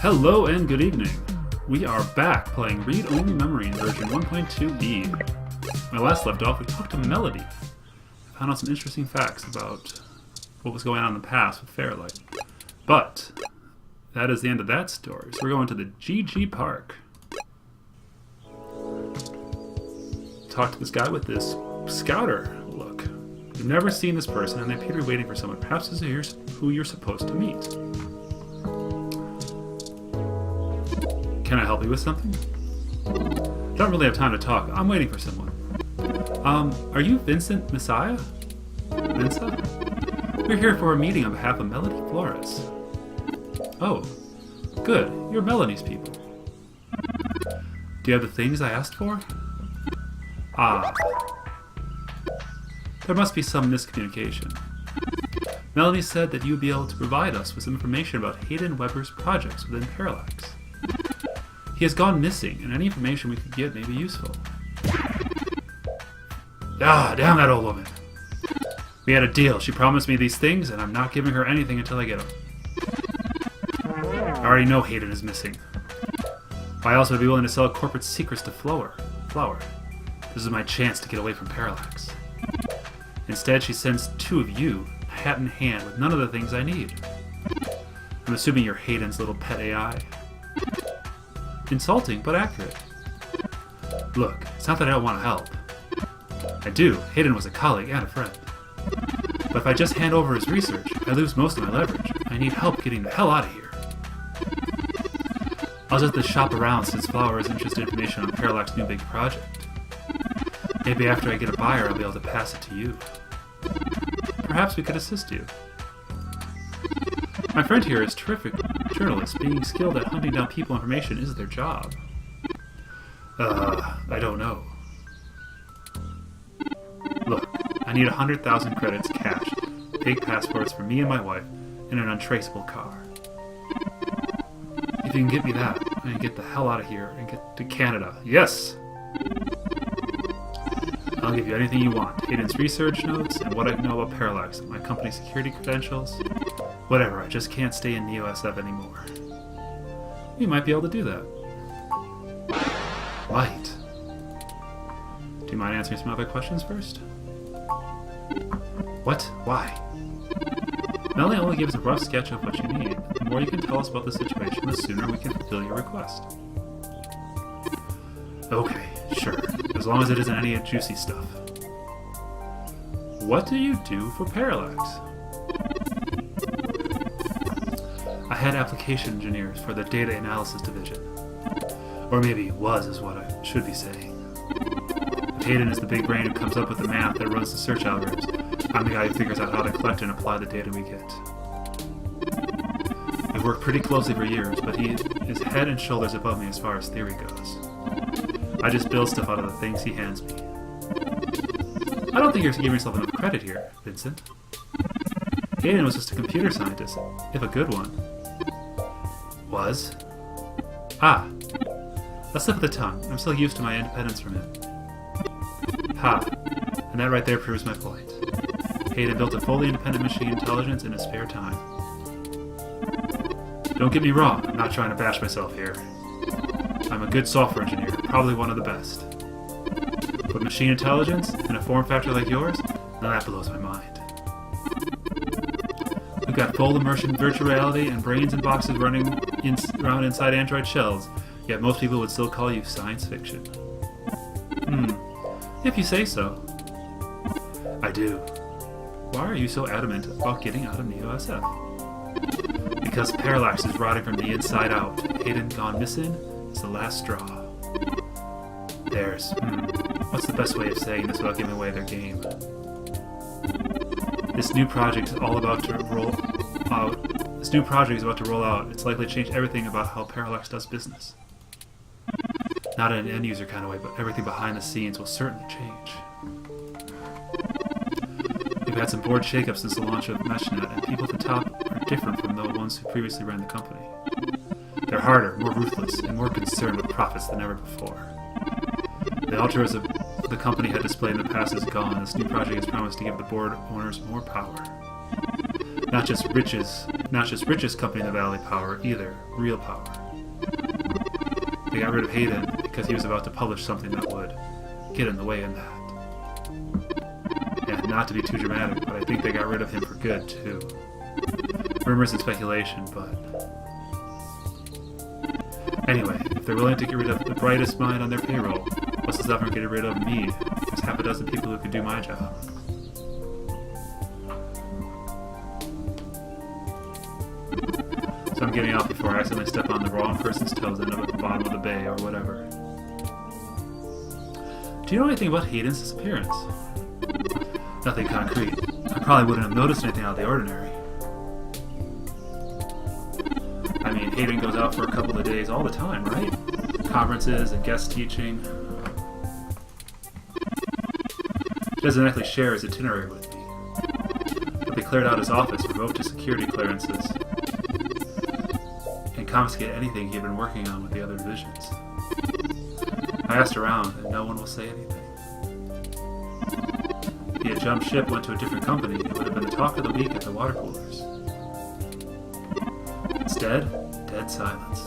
Hello and good evening. We are back playing Read Only Memory in version 1.2b. When I last left off, we talked to Melody. I found out some interesting facts about what was going on in the past with Fairlight. But that is the end of that story, so we're going to the GG Park. Talk to this guy with this scouter look. You've never seen this person, and they appear to be waiting for someone. Perhaps this is who you're supposed to meet. Can I help you with something? Don't really have time to talk. I'm waiting for someone. Are you Vincent Messiah? Vinsa? We're here for a meeting on behalf of Melody Flores. Oh, good. You're Melody's people. Do you have the things I asked for? Ah. There must be some miscommunication. Melody said that you would be able to provide us with some information about Hayden Weber's projects within Parallax. He has gone missing, and any information we could get may be useful. Ah, damn that old woman. We had a deal. She promised me these things, and I'm not giving her anything until I get them. I already know Hayden is missing. I also would be willing to sell corporate secrets to Flower. This is my chance to get away from Parallax. Instead, she sends two of you, hat in hand, with none of the things I need. I'm assuming you're Hayden's little pet AI. Insulting, but accurate. Look, it's not that I don't want to help. I do. Hayden was a colleague and a friend. But if I just hand over his research, I lose most of my leverage. I need help getting the hell out of here. I'll just have to shop around since Flower is interested in information on Parallax's new big project. Maybe after I get a buyer, I'll be able to pass it to you. Perhaps we could assist you. My friend here is terrific journalist. Being skilled at hunting down people information is their job. I don't know. Look, I need 100,000 credits cash, fake passports for me and my wife, and an untraceable car. If you can get me that, I can get the hell out of here and get to Canada. Yes! I'll give you anything you want. Hayden's research notes and what I know about Parallax, my company's security credentials. Whatever, I just can't stay in Neo-SF anymore. You might be able to do that. Might. Do you mind answering some other questions first? What? Why? Melanie only gives a rough sketch of what you need. The more you can tell us about the situation, the sooner we can fulfill your request. Okay, sure. As long as it isn't any juicy stuff. What do you do for Parallax? I had application engineers for the data analysis division. Or maybe was is what I should be saying. If Hayden is the big brain who comes up with the math that runs the search algorithms, I'm the guy who figures out how to collect and apply the data we get. We've worked pretty closely for years, but he is head and shoulders above me as far as theory goes. I just build stuff out of the things he hands me. I don't think you're giving yourself enough credit here, Vincent. Hayden was just a computer scientist, if a good one. Was? Ah. A slip of the tongue. I'm still used to my independence from him. Ha. And that right there proves my point. Hayden built a fully independent machine intelligence in his spare time. Don't get me wrong, I'm not trying to bash myself here. I'm a good software engineer, probably one of the best. But machine intelligence, in a form factor like yours, now that blows my mind. We've got full immersion virtual reality and brains in boxes running around inside Android shells, yet most people would still call you science fiction. If you say so. I do. Why are you so adamant about getting out of Neo-SF? Because Parallax is rotting from the inside out. Hayden gone missing is the last straw. What's the best way of saying this without giving away their game? This new project is about to roll out. It's likely to change everything about how Parallax does business. Not in an end-user kind of way, but everything behind the scenes will certainly change. We've had some board shakeups since the launch of MeshNet, and people at the top are different from the ones who previously ran the company. They're harder, more ruthless, and more concerned with profits than ever before. The altruism the company had displayed in the past is gone. This new project has promised to give the board owners more power. Not just riches Not just richest company in the Valley power, either. Real power. They got rid of Hayden because he was about to publish something that would get in the way of that. Yeah, not to be too dramatic, but I think they got rid of him for good, too. Rumors and speculation, but... Anyway, if they're willing to get rid of the brightest mind on their payroll, what's to stop them getting rid of me? There's half a dozen people who could do my job. So I'm getting off before I accidentally step on the wrong person's toes and end up at the bottom of the bay or whatever. Do you know anything about Hayden's disappearance? Nothing concrete. I probably wouldn't have noticed anything out of the ordinary. I mean, Hayden goes out for a couple of days all the time, right? Conferences and guest teaching. He doesn't actually share his itinerary with me. But they cleared out his office, revoked his security clearances, and confiscated anything he had been working on with the other divisions. I asked around, and no one will say anything. He had jumped ship, went to a different company, and would have been the talk of the week at the water coolers. Instead, dead silence.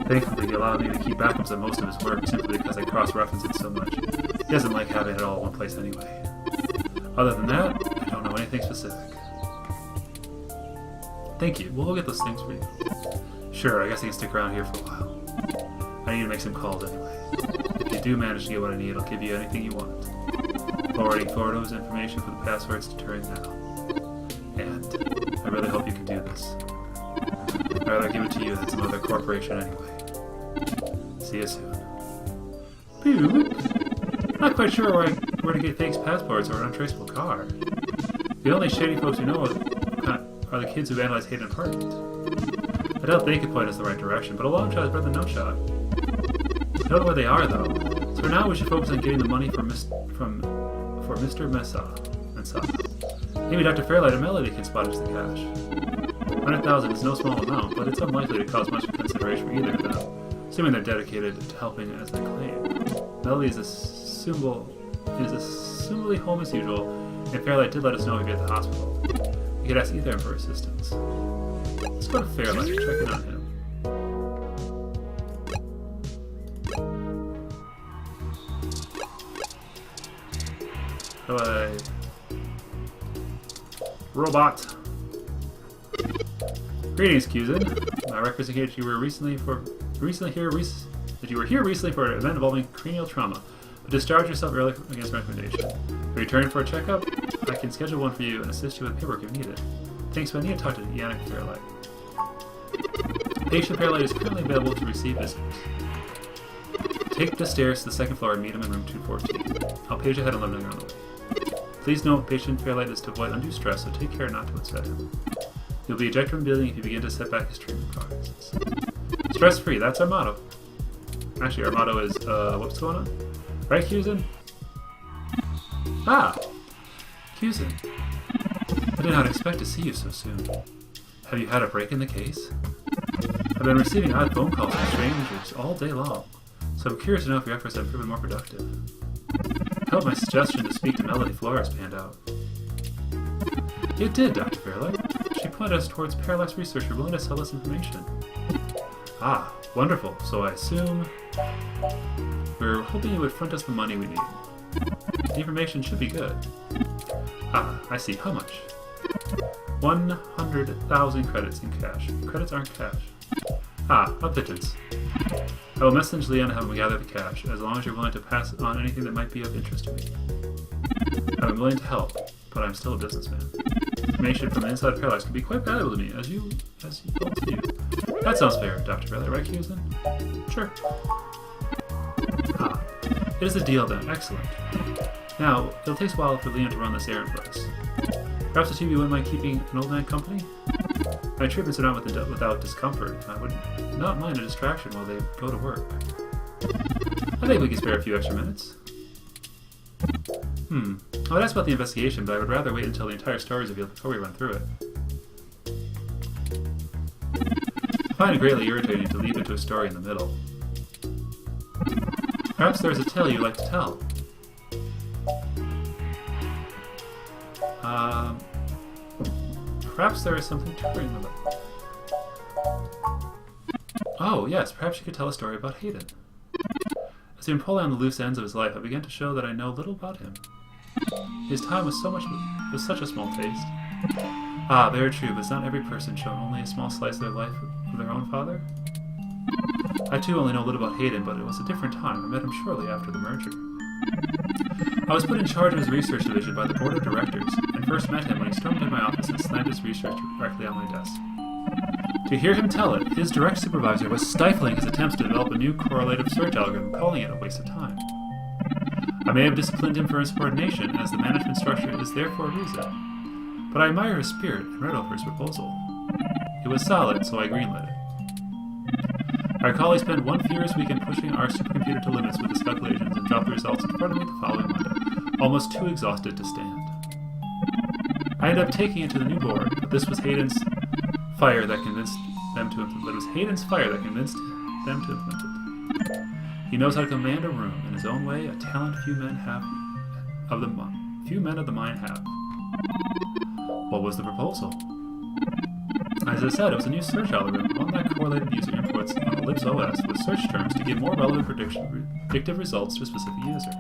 Thankfully, he allowed me to keep backups of most of his work simply because I cross-reference it so much. He doesn't like having it all in one place anyway. Other than that, I don't know anything specific. Thank you. We'll go get those things for you. Sure, I guess I can stick around here for a while. I need to make some calls anyway. If you do manage to get what I need, I'll give you anything you want. Forwarding photos, information for the passwords to turn now. And I really hope you can do this. I'd rather give it to you than some other corporation anyway. See you soon. Pew! Not quite sure where to get fake passports or an untraceable car. The only shady folks we know are the kids who vandalized Hayden Apartment. I doubt they could point us the right direction, but a long shot is better than no shot. I don't know where they are, though. So for now, we should focus on getting the money for Mr. Mesa. Maybe Dr. Fairlight and Melody can spot us the cash. 100,000 is no small amount, but it's unlikely to cause much consideration for either of them, assuming they're dedicated to helping as they claim. Melody is assumably home as usual, and Fairlight did let us know he'd be at the hospital. We could ask either of them for assistance. Let's go to Fairlight and check in on him. Hello. Robot. Greetings, Cusin. My records indicate you were here recently for an event involving cranial trauma, but discharged yourself early against recommendation. If you return for a checkup, I can schedule one for you and assist you with paperwork if needed. Thanks, but I need to talk to Yannick Fairlight. Patient Fairlight is currently available to receive visitors. Take the stairs to the second floor and meet him in room 214. I'll page ahead and let him know you're on the way. Please note, patient Fairlight is to avoid undue stress, so take care not to upset him. You'll be ejected from the building if you begin to set back his treatment progress. Stress-free, that's our motto. Actually, our motto is, what's going on? Right, Cusin? Ah! Cusin. I did not expect to see you so soon. Have you had a break in the case? I've been receiving odd phone calls from strangers all day long, so I'm curious to know if your efforts have proven more productive. I hope my suggestion to speak to Melody Flores panned out. It did, Dr. Fairlight. She pointed us towards Parallax Researcher willing to sell us information. Ah, wonderful. So I assume we're hoping you would front us the money we need. The information should be good. Ah, I see. How much? 100,000 credits in cash. Credits aren't cash. Ah, a pittance. I will message Leon and have him gather the cash, as long as you're willing to pass on anything that might be of interest to me. I'm willing to help, but I'm still a businessman. Information from the inside of Parallax can be quite valuable to me, as you both do. That sounds fair, Dr. Fairlight, right, Cusin? Sure. Ah, it is a deal then. Excellent. Now, it'll take a while for Leon to run this errand for us. Perhaps the two of you wouldn't mind keeping an old man company? My treatments are not without discomfort, and I would not mind a distraction while they go to work. I think we can spare a few extra minutes. I would ask about the investigation, but I would rather wait until the entire story is revealed before we run through it. I find it greatly irritating to leap into a story in the middle. Perhaps there is a tale you'd like to tell. Perhaps there is something touring them. Oh, yes, perhaps you could tell a story about Hayden. As he been pulling on the loose ends of his life, I began to show that I know little about him. His time was such a small taste. Ah, very true, but is not every person shown only a small slice of their life of their own father? I too only know little about Hayden, but it was a different time. I met him shortly after the merger. I was put in charge of his research division by the board of directors, and first met him when he stormed into my office and slammed his research directly on my desk. To hear him tell it, his direct supervisor was stifling his attempts to develop a new correlative search algorithm, calling it a waste of time. I may have disciplined him for insubordination, as the management structure is there for a reason, but I admire his spirit and read over his proposal. It was solid, so I greenlit it. I recall he spent one furious weekend pushing our supercomputer to limits with his calculations and dropped the results in front of me the following Monday, almost too exhausted to stand. I ended up taking it to the new board, but this was Hayden's fire that convinced them to implement it. He knows how to command a room in his own way, a talent few men of the mind have. What was the proposal? As I said, it was a new search algorithm, one that correlated user inputs on the Libs OS with search terms to give more relevant predictive results to a specific user.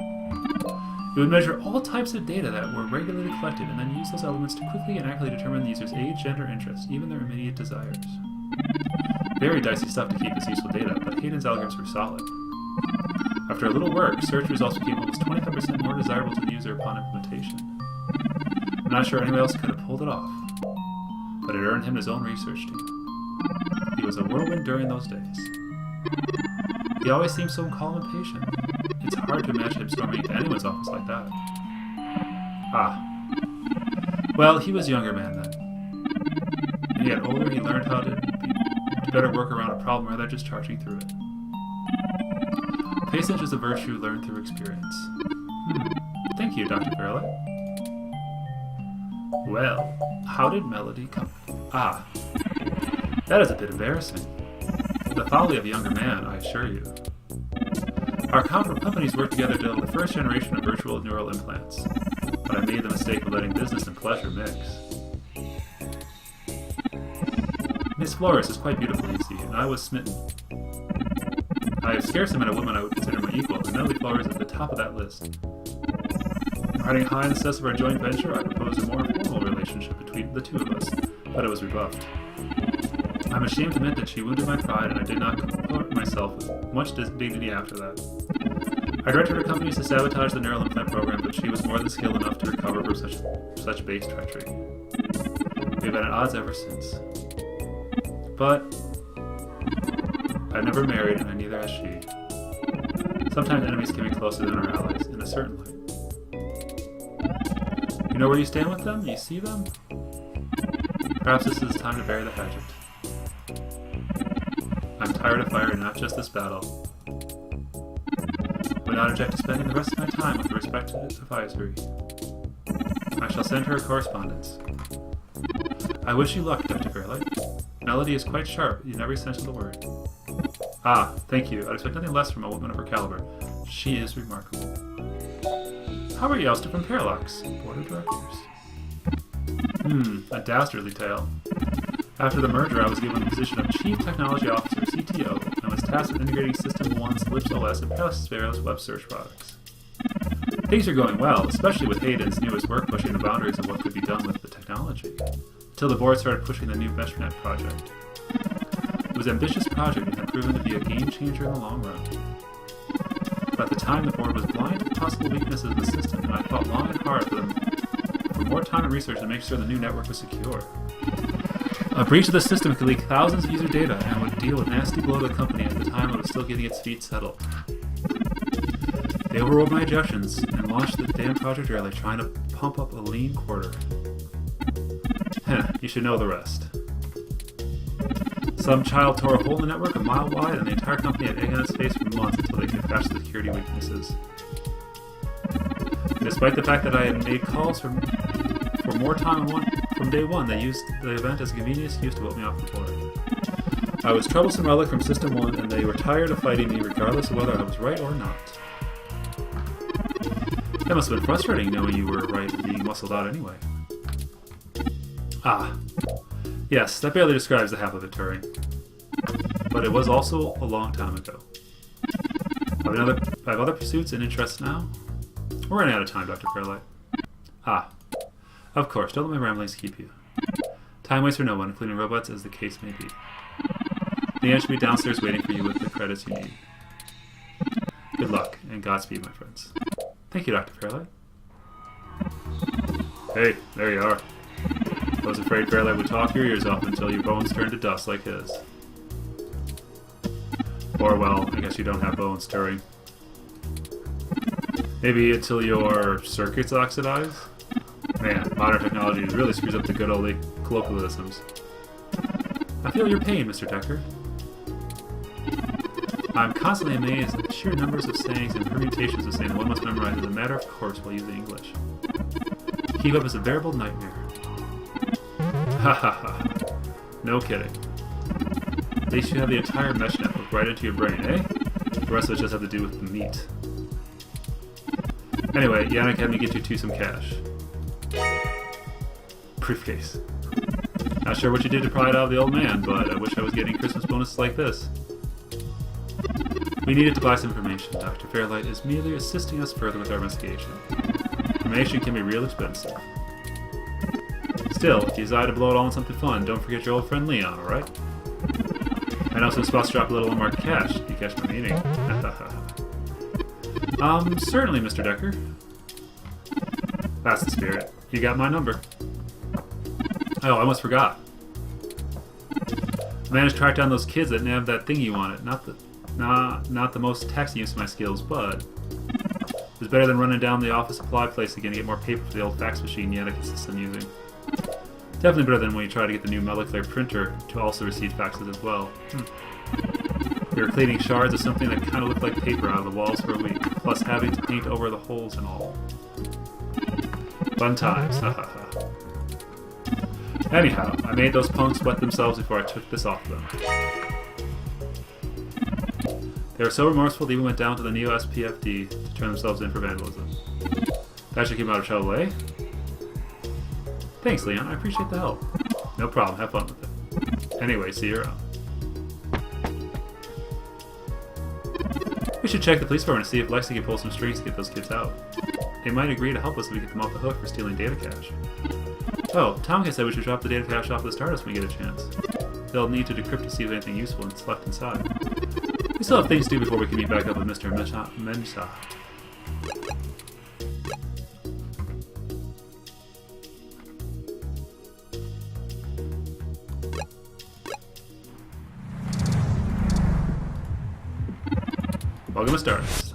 It would measure all types of data that were regularly collected and then use those elements to quickly and accurately determine the user's age, gender, interests, even their immediate desires. Very dicey stuff to keep as useful data, but Hayden's algorithms were solid. After a little work, search results became almost 25% more desirable to the user upon implementation. I'm not sure anyone else could have pulled it off, but it earned him his own research team. He was a whirlwind during those days. He always seemed so calm and patient. It's hard to imagine him storming into anyone's office like that. Ah. Well, he was a younger man then. When he got older, he learned how to better work around a problem rather than just charging through it. Patience is a virtue learned through experience. Thank you, Dr. Fairlight. Well, how did Melody come? Ah, that is a bit embarrassing. The folly of a younger man, I assure you. Our companies worked together to develop the first generation of virtual neural implants, but I made the mistake of letting business and pleasure mix. Miss Flores is quite beautiful, you see, and I was smitten. I have scarcely met a woman I would consider my equal, and Melody Flores is at the top of that list. Riding high in the success of our joint venture, I proposed a more formal relationship between the two of us, but it was rebuffed. I'm ashamed to admit that she wounded my pride, and I did not comport myself with much dignity after that. I directed her companies to sabotage the neural implant program, but she was more than skilled enough to recover from such base treachery. We've been at odds ever since. But I've never married, and neither has she. Sometimes enemies can be closer than our allies, in a certain light. You know where you stand with them? You see them? Perhaps this is time to bury the hatchet. I'm tired of fighting not just this battle, but not object to spending the rest of my time with the respected advisory. I shall send her a correspondence. I wish you luck, Dr. Fairlight. Melody is quite sharp in every sense of the word. Ah, thank you. I'd expect nothing less from a woman of her caliber. She is remarkable. How were you ousted from Parallax? Board of Directors. A dastardly tale. After the merger, I was given the position of Chief Technology Officer, CTO, and was tasked with integrating System 1's Libs OS and Passpharos web search products. Things are going well, especially with Hayden's newest work pushing the boundaries of what could be done with the technology, until the board started pushing the new MeshNet project. It was an ambitious project and had proven to be a game changer in the long run. But at the time, the board was blind to possible weaknesses of the system, and I fought long and hard for more time and research to make sure the new network was secure. A breach of the system could leak thousands of user data and would deal a nasty blow to the company at the time it was still getting its feet settled. They overrode my objections and launched the damn project early, trying to pump up a lean quarter. You should know the rest. Some child tore a hole in the network a mile wide, and the entire company had egg on its face for months until they could patch the security weaknesses. Despite the fact that I had made calls for more time from day one, they used the event as a convenient excuse to vote me off the board. I was troublesome relic from System 1, and they were tired of fighting me regardless of whether I was right or not. That must have been frustrating knowing you were right and being muscled out anyway. Ah. Yes, that barely describes the half of it, Turing. But it was also a long time ago. I have other pursuits and interests now. We're running out of time, Dr. Fairlight. Ah. Of course, don't let my ramblings keep you. Time waits for no one, including robots, as the case may be. The end should be downstairs waiting for you with the credits you need. Good luck, and Godspeed, my friends. Thank you, Dr. Fairlight. Hey, there you are. I was afraid Fairlight would talk your ears off until your bones turned to dust like his. Or, well, I guess you don't have bones, Turing. Maybe until your circuits oxidize? Man, modern technology really screws up the good old colloquialisms. I feel your pain, Mr. Decker. I'm constantly amazed at the sheer numbers of sayings and permutations of saying one must memorize as a matter of course while using English. Keep up is a veritable nightmare. Ha ha ha. No kidding. At least you have the entire mesh network right into your brain, eh? The rest of it just have to do with the meat. Anyway, Yannick had me get you to some cash. Briefcase. Not sure what you did to pry it out of the old man, but I wish I was getting Christmas bonuses like this. We needed to buy some information. Dr. Fairlight is merely assisting us further with our investigation. Information can be real expensive. Still, if you decide to blow it all on something fun, don't forget your old friend Leon, alright? I know some spots drop a little unmarked cash. You catch my meaning. Certainly, Mr. Decker. That's the spirit. You got my number. Oh, I almost forgot. I managed to track down those kids that nabbed that thing you wanted. Not the most taxing use of my skills, but it was better than running down the office supply place again to get more paper for the old fax machine Yannick insists on using. Definitely better than when you try to get the new molecular printer to also receive faxes as well. We were cleaning shards of something that kind of looked like paper out of the walls for a week, plus having to paint over the holes and all. Fun times, hahaha. Anyhow, I made those punks wet themselves before I took this off them. They were so remorseful they even went down to the Neo-SPFD to turn themselves in for vandalism. That should keep them out of trouble, eh? Thanks, Leon. I appreciate the help. No problem. Have fun with it. Anyway, see you around. We should check the police department to see if Lexi can pull some strings to get those kids out. They might agree to help us if we get them off the hook for stealing data cache. Oh, Tomka said we should drop the data cache off the Stardust when we get a chance. They'll need to decrypt to see if anything useful is left inside. We still have things to do before we can meet back up with Mr. Mensa. Welcome to Stardust.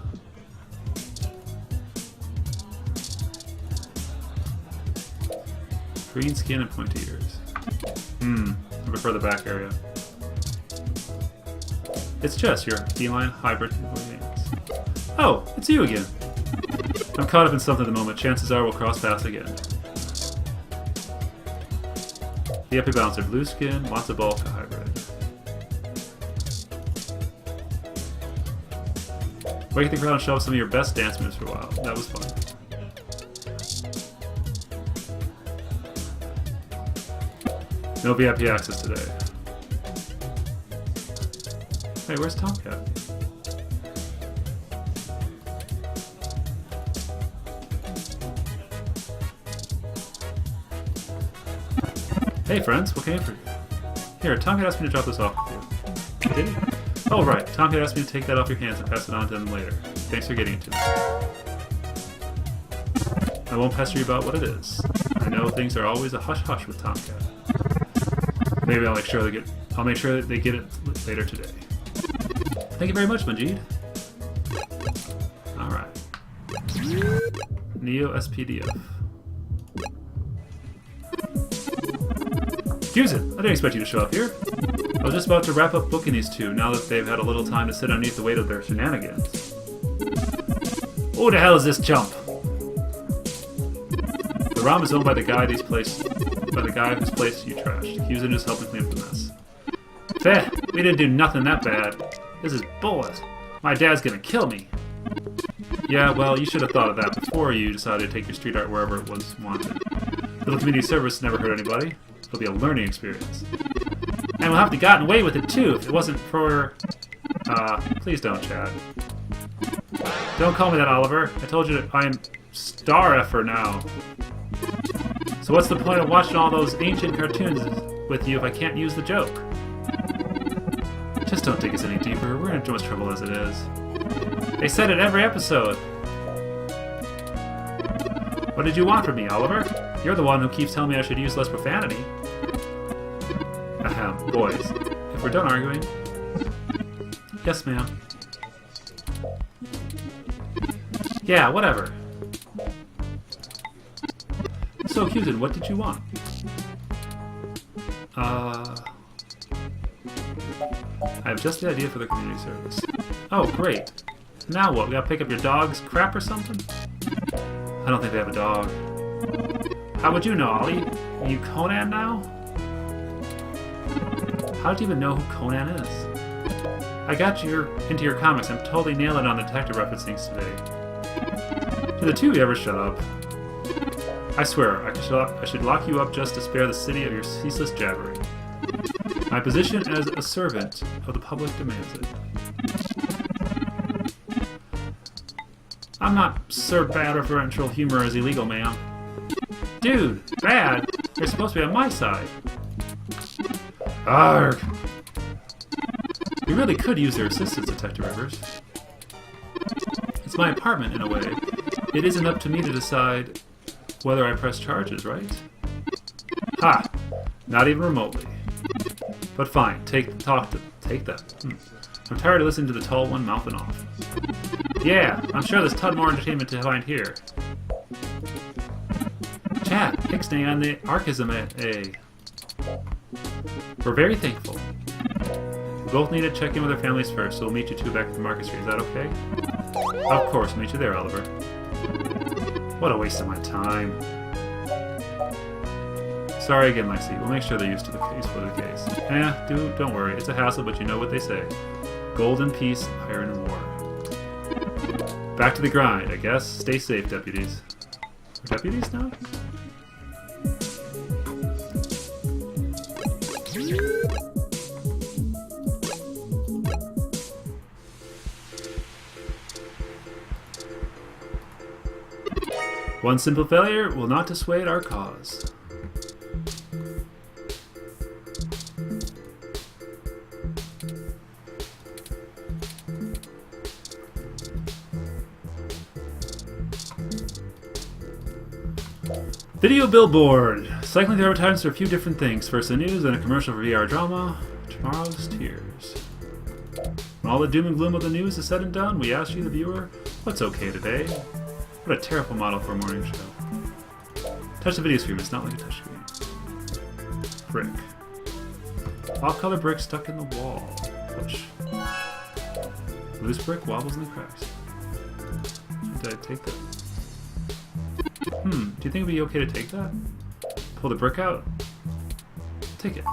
Green skin and pointy ears. I prefer the back area. It's Jess, your feline hybrid. Oh, it's you again. I'm caught up in something at the moment. Chances are we'll cross paths again. The Epi Bouncer, blue skin, lots of bulk, a hybrid. Wake the crowd and show off some of your best dance moves for a while. That was fun. No VIP access today. Hey, where's Tomcat? Hey friends, what can I do for you? Here, Tomcat asked me to drop this off with you. Did he? Oh right, Tomcat asked me to take that off your hands and pass it on to them later. Thanks for getting it to me. I won't pester you about what it is. I know things are always a hush-hush with Tomcat. Maybe I'll make sure that they get it later today. Thank you very much, Majid. Alright. Neo SPDF. Excuse it! I didn't expect you to show up here. I was just about to wrap up booking these two, now that they've had a little time to sit underneath the weight of their shenanigans. Who the hell is this chump? The ROM is owned by the guy whose place you trashed. Accusing us helping clean up the mess. Feh, we didn't do nothing that bad. This is bullshit. My dad's gonna kill me. Yeah, well, you should have thought of that before you decided to take your street art wherever it was wanted. Little community service never hurt anybody. It'll be a learning experience. And we'll have to gotten away with it too if it wasn't for... please don't, Chad. Don't call me that, Oliver. I told you that I'm star effer now. So what's the point of watching all those ancient cartoons with you if I can't use the joke? Just don't take us any deeper. We're in too much trouble as it is. They said it every episode. What did you want from me, Oliver? You're the one who keeps telling me I should use less profanity. Ahem, boys. If we're done arguing... Yes, ma'am. Yeah, whatever. So, Houston, what did you want? I have just the idea for the community service. Oh, great. Now what? We gotta pick up your dog's crap or something? I don't think they have a dog. How would you know, Ollie? Are you Conan now? How do you even know who Conan is? I got into your comics. I'm totally nailing on the detective referencings today. Do the two of you ever shut up? I swear, I should lock you up just to spare the city of your ceaseless jabbering. My position as a servant of the public demands it. I'm not Sir Bad referential humor is illegal, ma'am. Dude, bad? You're supposed to be on my side. Arrgh. We really could use their assistance, Detective Rivers. It's my apartment, in a way. It isn't up to me to decide whether I press charges, right? Ha! Not even remotely. But fine, take that. I'm tired of listening to the tall one mouthing off. Yeah, I'm sure there's a ton more entertainment to find here. Chad, ixnay on the archism, We're very thankful. We both need to check in with our families first, so we'll meet you two back at the Market Street. Is that okay? Of course, meet you there, Oliver. What a waste of my time. Sorry again, Lexi. We'll make sure they're used to the case for the case. Don't worry. It's a hassle, but you know what they say. Gold and peace, iron and war. Back to the grind, I guess. Stay safe, deputies. We're deputies now? One simple failure will not dissuade our cause. Video billboard. Cycling through advertisements for a few different things. First the news, then a commercial for VR drama. Tomorrow's tears. When all the doom and gloom of the news is said and done, we ask you, the viewer, what's okay today? What a terrible model for a morning show. Touch the video screen, it's not like a touchscreen. Brick. Off-color brick stuck in the wall. Push. Loose brick wobbles in the cracks. Did I take that? Do you think it'd be okay to take that? Pull the brick out? Take it.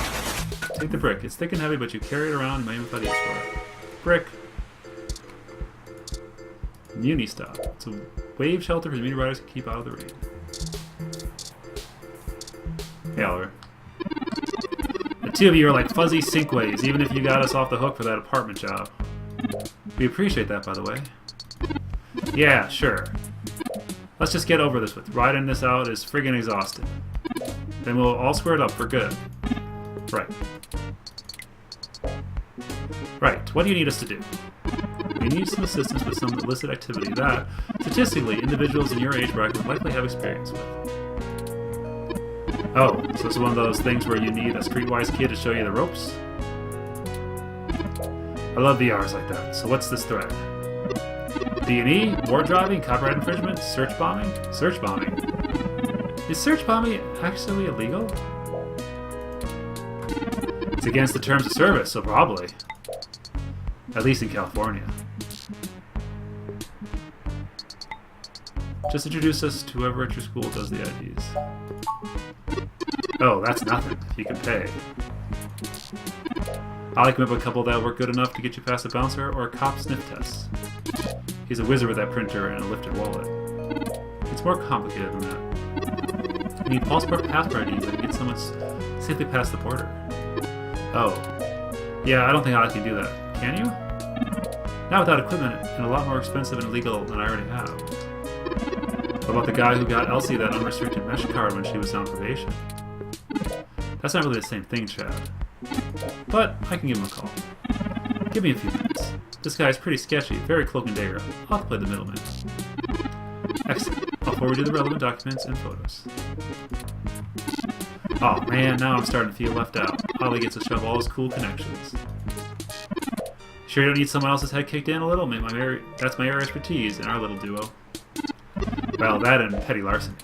Take the brick. It's thick and heavy, but you carry it around and might even find use for it. Brick. Muni stop. It's a wave shelter for muni riders to keep out of the rain. Hey, Oliver. The two of you are like fuzzy sinkways, even if you got us off the hook for that apartment job. We appreciate that, by the way. Yeah, sure. Let's just get over this with. Riding this out is friggin' exhausting. Then we'll all square it up for good. Right. Right, what do you need us to do? We need some assistance with some illicit activity that, statistically, individuals in your age bracket would likely have experience with. Oh, so it's one of those things where you need a streetwise kid to show you the ropes? I love VRs like that, so what's this thread? D&E, war driving, copyright infringement, search bombing? Search bombing? Is search bombing actually illegal? It's against the terms of service, so probably. At least in California. Just introduce us to whoever at your school does the IDs. Oh, that's nothing. You can pay. I like him up a couple that work good enough to get you past a bouncer or a cop sniff test. He's a wizard with that printer and a lifted wallet. It's more complicated than that. You need passport IDs that can get someone's Safely past the border. Oh. Yeah, I don't think I can do that. Can you? Not without equipment, and a lot more expensive and illegal than I already have. What about the guy who got Elsie that unrestricted mesh card when she was on probation? That's not really the same thing, Chad. But I can give him a call. Give me a few minutes. This guy's pretty sketchy, very cloak and dagger. I'll have to play the middleman. Excellent. I'll forward you the relevant documents and photos. Oh man, now I'm starting to feel left out. Ollie gets to shove all his cool connections. Sure you don't need someone else's head kicked in a little? That's my area of expertise in our little duo. Well, that and petty larceny.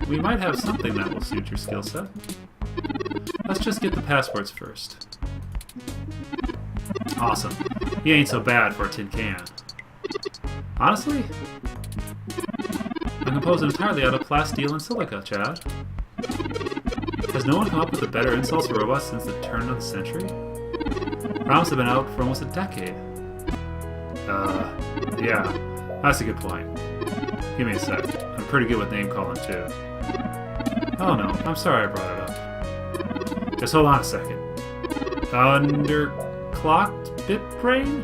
We might have something that will suit your skill set. Let's just get the passports first. Awesome. He ain't so bad for a tin can. Honestly? I'm composed entirely out of plasteel and silica, Chad. Has no one come up with a better insults for robots since the turn of the century? ROMs have been out for almost a decade. Yeah, that's a good point. Give me a sec. I'm pretty good with name calling, too. Oh no, I'm sorry I brought it up. Just hold on a second. Underclocked bit brain?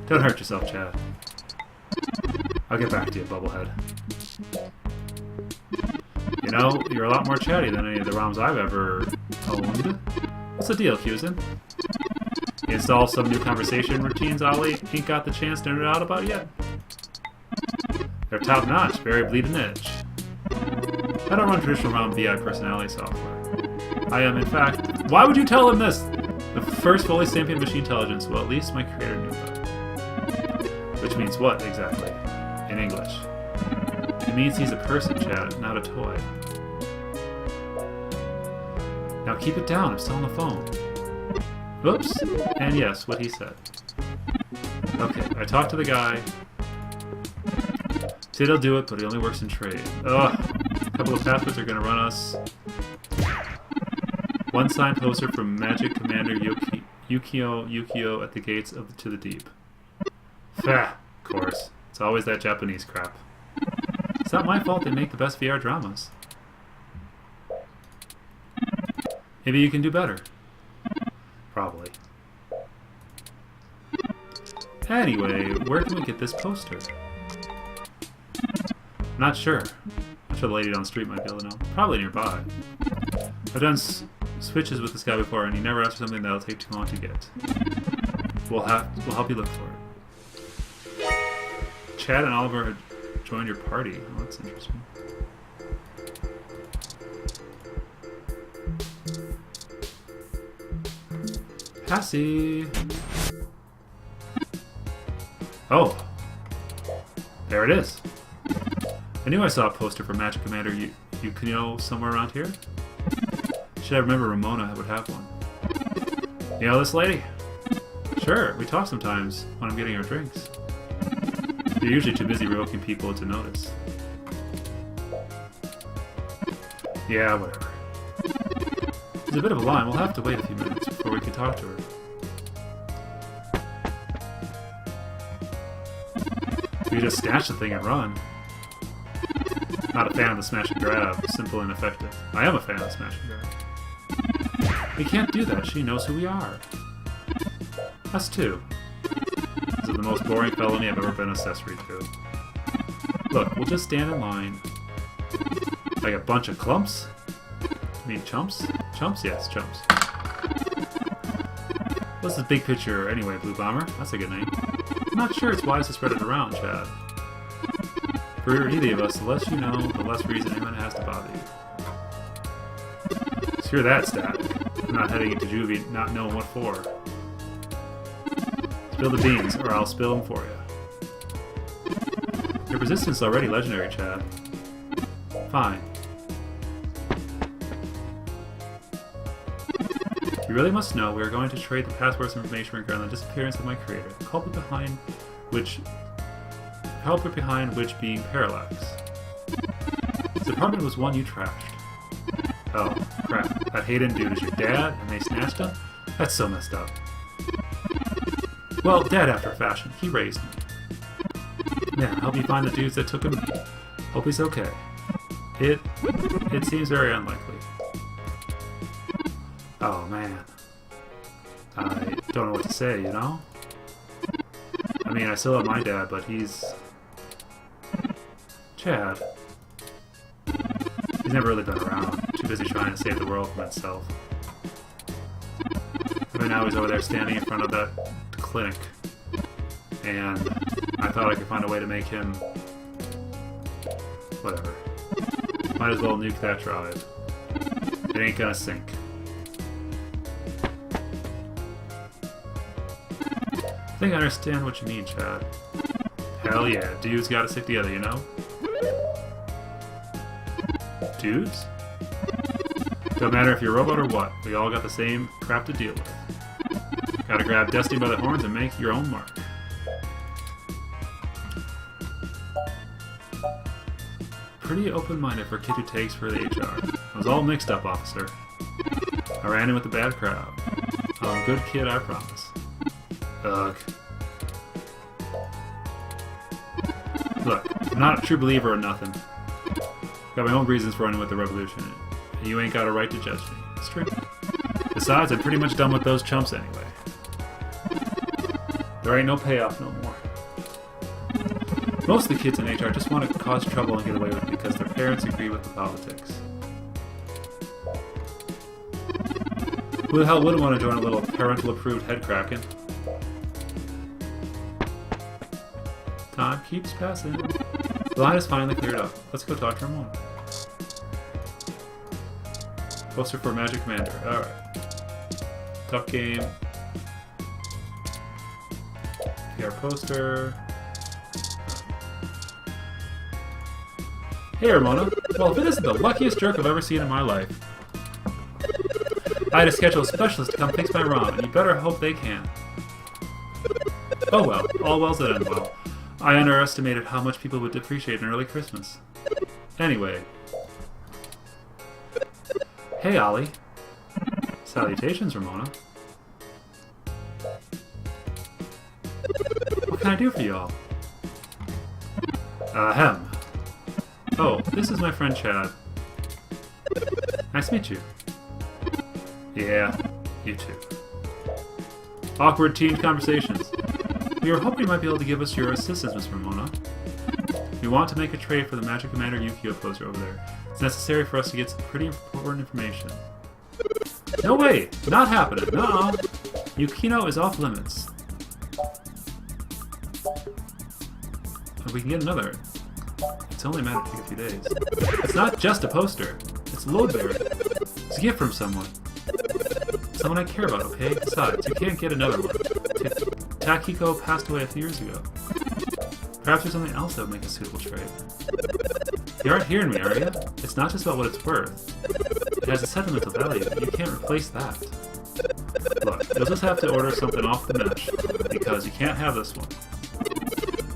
Don't hurt yourself, Chad. I'll get back to you, Bubblehead. You know, you're a lot more chatty than any of the ROMs I've ever owned. What's the deal, Cusin? You install some new conversation routines Ollie ain't got the chance to nerd out about yet? They're top-notch, very bleeding edge. I don't run traditional ROM VI personality software. I am, in fact... Why would you tell him this? The first fully sentient machine intelligence. Well, at least my creator knew that. Which means what, exactly? In English. It means he's a person, Chad, not a toy. Now keep it down, I'm still on the phone. Oops. And yes, what he said. Okay, I talked to the guy. Said he'll do it, but he only works in trade. Ugh. A couple of passwords are gonna run us. One signed poster from Magic Commander Yukio at the gates to the deep. Fah, of course. It's always that Japanese crap. It's not my fault they make the best VR dramas. Maybe you can do better. Probably. Anyway, where can we get this poster? I'm not sure. I'm sure the lady down the street might be able to know. Probably nearby. I've done switches with this guy before, and he never asks for something that'll take too long to get. We'll help you look for it. Chad and Oliver had joined your party. Oh, that's interesting. Passy. Oh, there it is. I knew I saw a poster for Magic Commander Yukio somewhere around here. Should I remember Ramona would have one. You know this lady? Sure, we talk sometimes when I'm getting our drinks. You're usually too busy revoking people to notice. Yeah, whatever. There's a bit of a line. We'll have to wait a few minutes before we can talk to her. You just snatch the thing and run. Not a fan of the smash and grab. Simple and effective. I am a fan of the smash and grab. We can't do that. She knows who we are. Us too. This is the most boring felony I've ever been accessory to. Look, we'll just stand in line. Like a bunch of clumps? You mean chumps? Chumps? Yes, chumps. What's the big picture anyway, Blue Bomber? That's a good name. I'm not sure it's wise to spread it around, Chad. For either of us, the less you know, the less reason anyone has to bother you. Screw that stat. I'm not heading into juvie not knowing what for. Spill the beans, or I'll spill them for you. Your resistance is already legendary, Chad. Fine. You really must know we are going to trade the passports information regarding the disappearance of my creator, the culprit behind which being Parallax. His apartment was one you trashed. Oh, crap. That Hayden dude is your dad, and they snatched him? That's so messed up. Well, dad after a fashion. He raised me. Yeah, I'll help you find the dudes that took him. Hope he's okay. It seems very unlikely. Oh, man. I don't know what to say, you know? I mean, I still love my dad, but he's... Chad. He's never really been around. Too busy trying to save the world from itself. Right now he's over there standing in front of that clinic. And I thought I could find a way to make him... Whatever. Might as well nuke that drive. It ain't gonna sink. I think I understand what you mean, Chad. Hell yeah, dudes gotta stick together, you know? Dudes? Don't matter if you're a robot or what, we all got the same crap to deal with. Gotta grab destiny by the horns and make your own mark. Pretty open-minded for a kid who takes for the HR. I was all mixed up, officer. I ran in with the bad crowd. I'm a good kid, I promise. Ugh. Look, I'm not a true believer or nothing. Got my own reasons for running with the revolution, and you ain't got a right to judge me. It's true. Besides, I'm pretty much done with those chumps anyway. There ain't no payoff no more. Most of the kids in HR just want to cause trouble and get away with it because their parents agree with the politics. Who the hell wouldn't want to join a little parental-approved head-cracking? Time keeps passing. The line is finally cleared up. Let's go talk to Ramona. Poster for Magic Commander. Alright. Tough game. PR poster. Hey Ramona. Well, if it isn't the luckiest jerk I've ever seen in my life. I had to schedule a specialist to come fix my ROM, and you better hope they can. Oh well, all wells that end well. I underestimated how much people would appreciate an early Christmas. Anyway. Hey, Ollie. Salutations, Ramona. What can I do for you all? Ahem. Oh, this is my friend Chad. Nice to meet you. Yeah, you too. Awkward teen conversations. We were hoping you might be able to give us your assistance, Miss Ramona. We want to make a trade for the Magic Commander Yukio poster over there. It's necessary for us to get some pretty important information. No way! Not happening! Nuh-uh! Yukino is off limits. But we can get another. It's only a matter of a few days. It's not just a poster. It's a load bearer. It's a gift from someone. Someone I care about, okay? Besides, you can't get another one. Takiko passed away a few years ago. Perhaps there's something else that would make a suitable trade. You aren't hearing me, are you? It's not just about what it's worth. It has a sentimental value. You can't replace that. Look, you'll just have to order something off the mesh, because you can't have this one.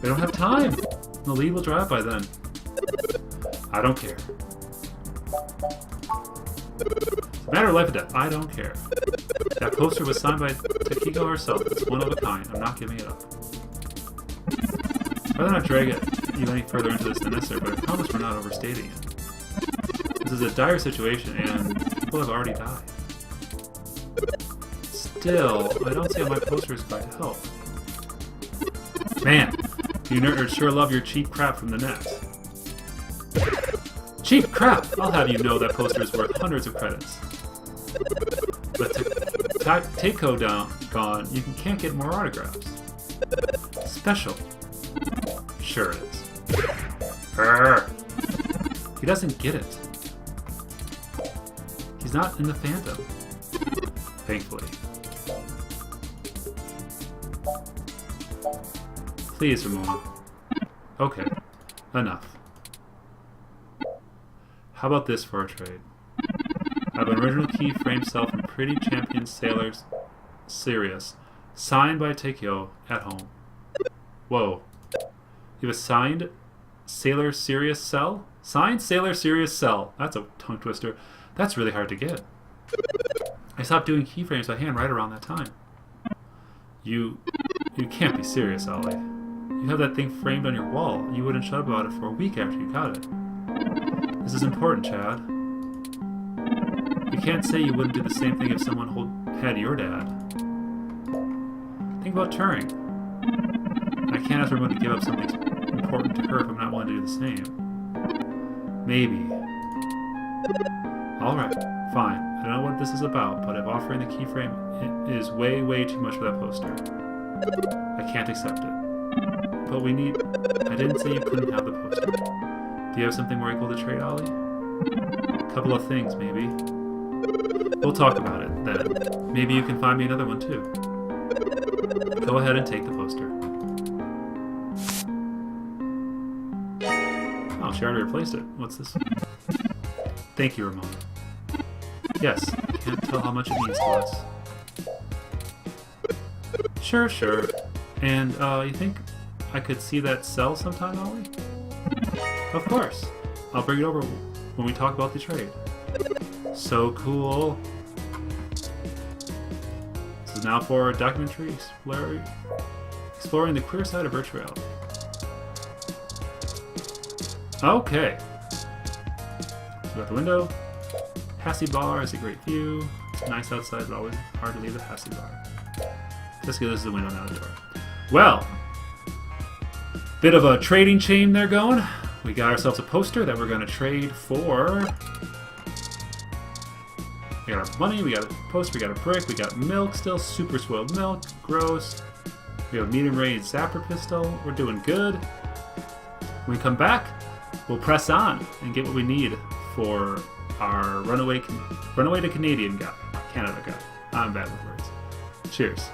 We don't have time! The lead will drive by then. I don't care. It's a matter of life or death. I don't care. That poster was signed by Takiko herself. It's one of a kind. I'm not giving it up. I'd rather not drag you any further into this than necessary, but I promise we're not overstating it. This is a dire situation, and people have already died. Still, I don't see how my poster is going to help. Man, you nerds sure love your cheap crap from the net. Cheap crap! I'll have you know that poster is worth hundreds of credits. But Takiko gone, you can't get more autographs. Special. Sure it is. He doesn't get it. He's not in the Phantom. Thankfully. Please, Ramona. Okay. Enough. How about this for a trade? I have an original keyframe cell from Pretty Champion Sailors Sirius, signed by Takio at home. Whoa. You have a signed Sailor Sirius cell? Signed Sailor Sirius cell. That's a tongue twister. That's really hard to get. I stopped doing keyframes by hand right around that time. You can't be serious, Ollie. You have that thing framed on your wall. You wouldn't shut up about it for a week after you got it. This is important, Chad. You can't say you wouldn't do the same thing if someone had your dad. Think about Turing. I can't ask everyone to give up something important to her if I'm not willing to do the same. Maybe. Alright, fine. I don't know what this is about, but if offering the keyframe is way, way too much for that poster, I can't accept it. But we need... I didn't say you couldn't have the poster. Do you have something more equal to trade, Ollie? A couple of things, maybe. We'll talk about it, then. Maybe you can find me another one, too. Go ahead and take the poster. Oh, she already replaced it. What's this? Thank you, Ramona. Yes, I can't tell how much it means to us. Sure, sure. And, you think I could see that cell sometime, Ollie? Of course. I'll bring it over when we talk about the trade. So cool. This is now for documentary exploring the queer side of virtual reality. Okay. So we got the window. Hassy Bar is a great view. It's nice outside, but always hard to leave the Hassy Bar. Just because this is the window, not the door. Well, bit of a trading chain there going. We got ourselves a poster that we're going to trade for. We got our money, we got a poster, we got a brick, we got milk still, super spoiled milk, gross. We have a medium range zapper pistol, we're doing good. When we come back, we'll press on and get what we need for our runaway to Canada guy. I'm bad with words. Cheers.